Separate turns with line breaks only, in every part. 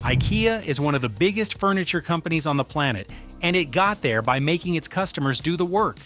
IKEA is one of the biggest furniture companies on the planet, and it got there by making its customers do the work.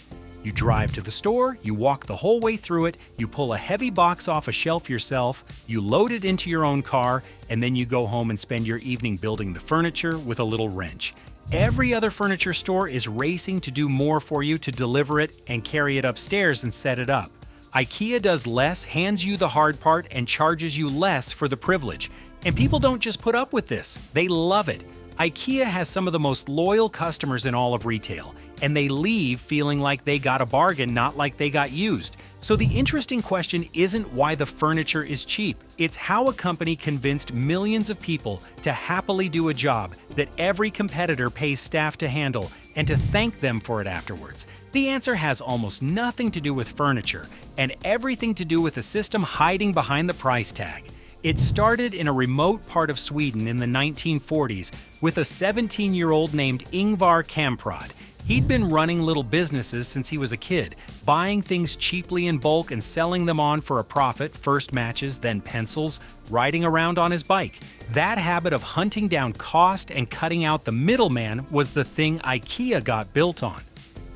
You drive to the store, you walk the whole way through it, you pull a heavy box off a shelf yourself, you load it into your own car, and then you go home and spend your evening building the furniture with a little wrench. Every other furniture store is racing to do more for you, to deliver it and carry it upstairs and set it up. IKEA does less, hands you the hard part, and charges you less for the privilege. And people don't just put up with this, they love it. IKEA has some of the most loyal customers in all of retail, and they leave feeling like they got a bargain, not like they got used. So the interesting question isn't why the furniture is cheap, it's how a company convinced millions of people to happily do a job that every competitor pays staff to handle and to thank them for it afterwards. The answer has almost nothing to do with furniture and everything to do with a system hiding behind the price tag. It started in a remote part of Sweden in the 1940s with a 17-year-old named Ingvar Kamprad. He'd been running little businesses since he was a kid, buying things cheaply in bulk and selling them on for a profit, first matches, then pencils, riding around on his bike. That habit of hunting down cost and cutting out the middleman was the thing IKEA got built on.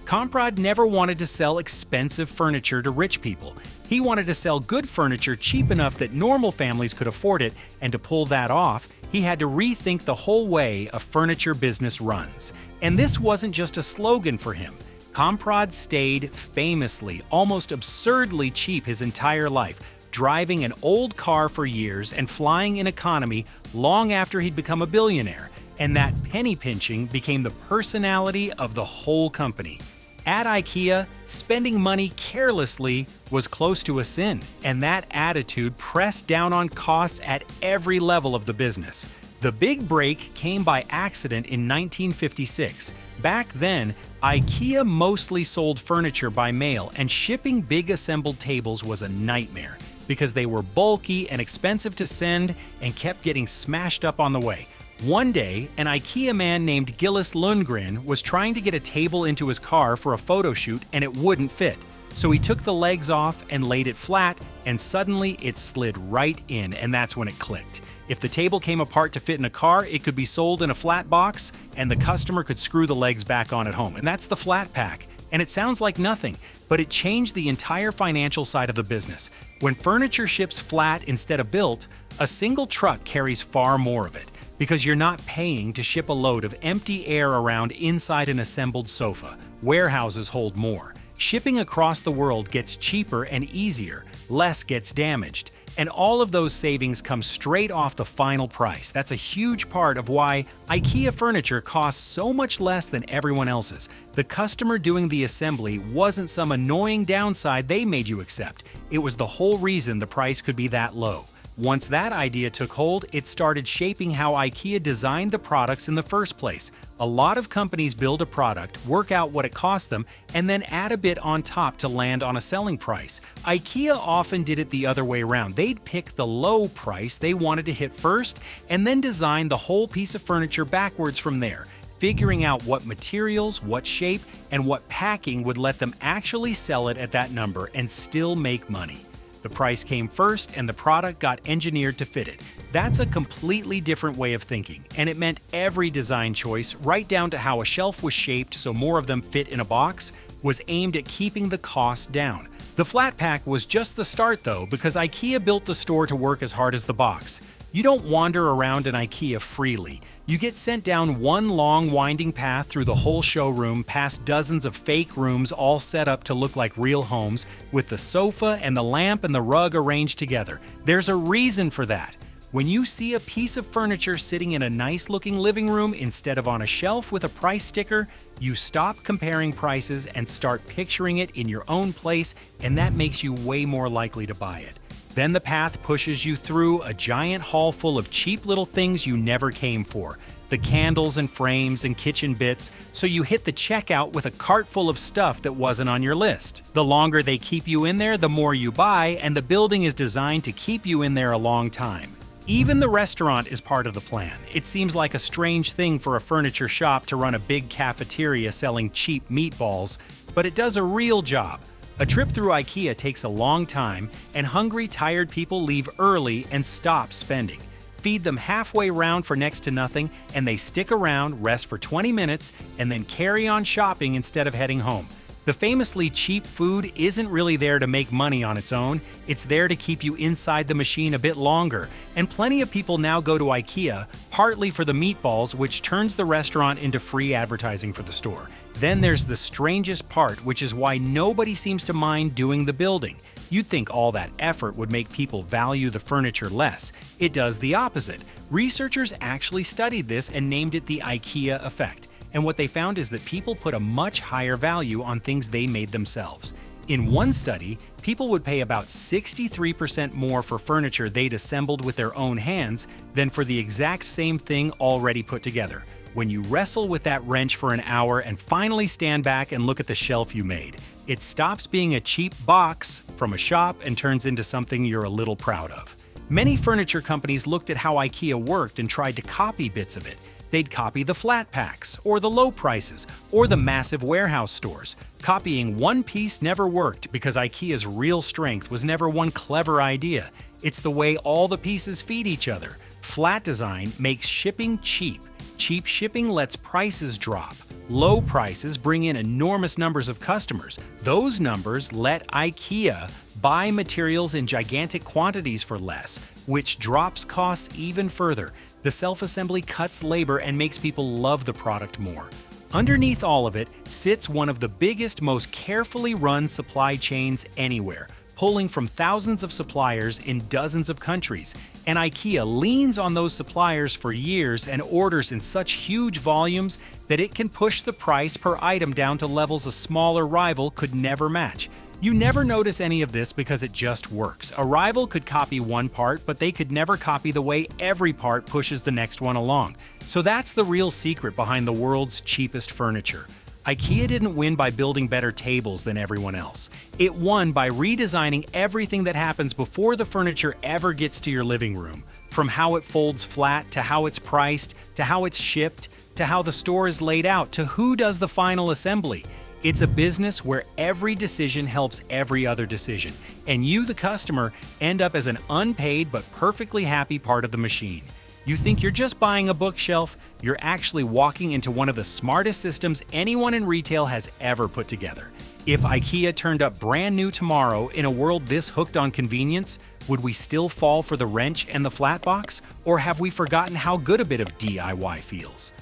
Kamprad never wanted to sell expensive furniture to rich people. He wanted to sell good furniture cheap enough that normal families could afford it, and to pull that off, he had to rethink the whole way a furniture business runs. And this wasn't just a slogan for him. Kamprad stayed famously, almost absurdly cheap his entire life, driving an old car for years and flying in economy long after he'd become a billionaire. And that penny pinching became the personality of the whole company. At IKEA, spending money carelessly was close to a sin, and that attitude pressed down on costs at every level of the business. The big break came by accident in 1956. Back then, IKEA mostly sold furniture by mail, and shipping big assembled tables was a nightmare because they were bulky and expensive to send and kept getting smashed up on the way. One day, an IKEA man named Gillis Lundgren was trying to get a table into his car for a photo shoot, and it wouldn't fit. So he took the legs off and laid it flat, and suddenly it slid right in, and that's when it clicked. If the table came apart to fit in a car, it could be sold in a flat box, and the customer could screw the legs back on at home. And that's the flat pack. And it sounds like nothing, but it changed the entire financial side of the business. When furniture ships flat instead of built, a single truck carries far more of it, because you're not paying to ship a load of empty air around inside an assembled sofa. Warehouses hold more. Shipping across the world gets cheaper and easier, less gets damaged. And all of those savings come straight off the final price. That's a huge part of why IKEA furniture costs so much less than everyone else's. The customer doing the assembly wasn't some annoying downside they made you accept. It was the whole reason the price could be that low. Once that idea took hold, it started shaping how IKEA designed the products in the first place. A lot of companies build a product, work out what it costs them, and then add a bit on top to land on a selling price. IKEA often did it the other way around. They'd pick the low price they wanted to hit first, and then design the whole piece of furniture backwards from there, figuring out what materials, what shape, and what packing would let them actually sell it at that number and still make money. The price came first, and the product got engineered to fit it. That's a completely different way of thinking, and it meant every design choice, right down to how a shelf was shaped so more of them fit in a box, was aimed at keeping the cost down. The flat pack was just the start though, because IKEA built the store to work as hard as the box. You don't wander around an IKEA freely. You get sent down one long winding path through the whole showroom, past dozens of fake rooms all set up to look like real homes, with the sofa and the lamp and the rug arranged together. There's a reason for that. When you see a piece of furniture sitting in a nice-looking living room instead of on a shelf with a price sticker, you stop comparing prices and start picturing it in your own place, and that makes you way more likely to buy it. Then the path pushes you through a giant hall full of cheap little things you never came for. The candles and frames and kitchen bits, so you hit the checkout with a cart full of stuff that wasn't on your list. The longer they keep you in there, the more you buy, and the building is designed to keep you in there a long time. Even the restaurant is part of the plan. It seems like a strange thing for a furniture shop to run a big cafeteria selling cheap meatballs, but it does a real job. A trip through IKEA takes a long time, and hungry, tired people leave early and stop spending. Feed them halfway round for next to nothing, and they stick around, rest for 20 minutes, and then carry on shopping instead of heading home. The famously cheap food isn't really there to make money on its own, it's there to keep you inside the machine a bit longer, and plenty of people now go to IKEA, partly for the meatballs, which turns the restaurant into free advertising for the store. Then there's the strangest part, which is why nobody seems to mind doing the building. You'd think all that effort would make people value the furniture less. It does the opposite. Researchers actually studied this and named it the IKEA Effect. And what they found is that people put a much higher value on things they made themselves. In one study, people would pay about 63% more for furniture they'd assembled with their own hands than for the exact same thing already put together. When you wrestle with that wrench for an hour and finally stand back and look at the shelf you made, it stops being a cheap box from a shop and turns into something you're a little proud of. Many furniture companies looked at how IKEA worked and tried to copy bits of it. They'd copy the flat packs, or the low prices, or the massive warehouse stores. Copying one piece never worked because IKEA's real strength was never one clever idea. It's the way all the pieces feed each other. Flat design makes shipping cheap. Cheap shipping lets prices drop. Low prices bring in enormous numbers of customers. Those numbers let IKEA buy materials in gigantic quantities for less, which drops costs even further. The self-assembly cuts labor and makes people love the product more. Underneath all of it sits one of the biggest, most carefully run supply chains anywhere, pulling from thousands of suppliers in dozens of countries. And IKEA leans on those suppliers for years and orders in such huge volumes that it can push the price per item down to levels a smaller rival could never match. You never notice any of this because it just works. A rival could copy one part, but they could never copy the way every part pushes the next one along. So that's the real secret behind the world's cheapest furniture. IKEA didn't win by building better tables than everyone else. It won by redesigning everything that happens before the furniture ever gets to your living room. From how it folds flat, to how it's priced, to how it's shipped, to how the store is laid out, to who does the final assembly. It's a business where every decision helps every other decision, and you, the customer, end up as an unpaid but perfectly happy part of the machine. You think you're just buying a bookshelf? You're actually walking into one of the smartest systems anyone in retail has ever put together. If IKEA turned up brand new tomorrow in a world this hooked on convenience, would we still fall for the wrench and the flat box? Or have we forgotten how good a bit of DIY feels?